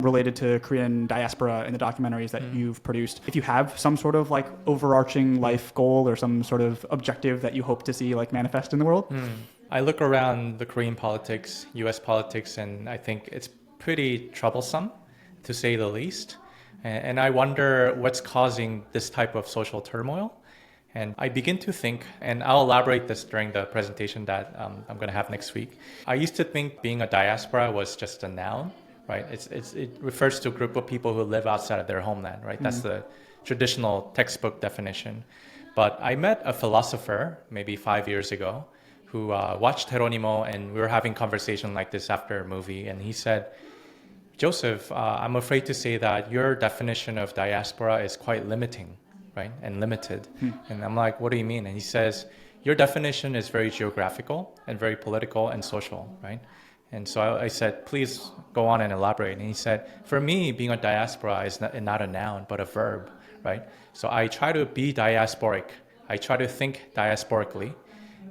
related to Korean diaspora in the documentaries that you've produced. If you have some sort of like overarching life goal or some sort of objective that you hope to see like manifest in the world? I look around the Korean politics, US politics, and I think it's pretty troublesome, to say the least. And I wonder what's causing this type of social turmoil. And I begin to think, and I'll elaborate this during the presentation that I'm going to have next week. I used to think being a diaspora was just a noun, right? It refers to a group of people who live outside of their homeland, right? That's the traditional textbook definition. But I met a philosopher maybe 5 years ago who watched Geronimo, and we were having conversation like this after a movie. And he said, Joseph, I'm afraid to say that your definition of diaspora is quite limiting, right? And limited. And I'm like, what do you mean? And he says, your definition is very geographical and very political and social, right? And so I said, please go on and elaborate. And he said, for me, being a diaspora is not a noun, but a verb, right? So I try to be diasporic. I try to think diasporically.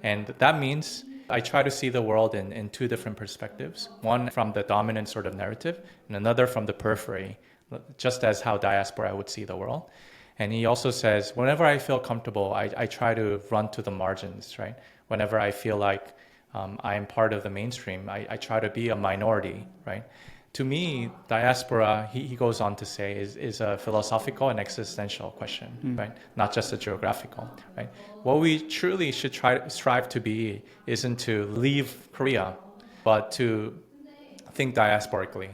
And that means I try to see the world in two different perspectives. One from the dominant sort of narrative, and another from the periphery, just as how diaspora would see the world. And he also says, whenever I feel comfortable, I try to run to the margins, right? Whenever I feel like I am part of the mainstream, I try to be a minority, right? To me, diaspora, he goes on to say, is a philosophical and existential question, right? Not just a geographical, right? What we truly should strive to be isn't to leave Korea, but to think diasporically.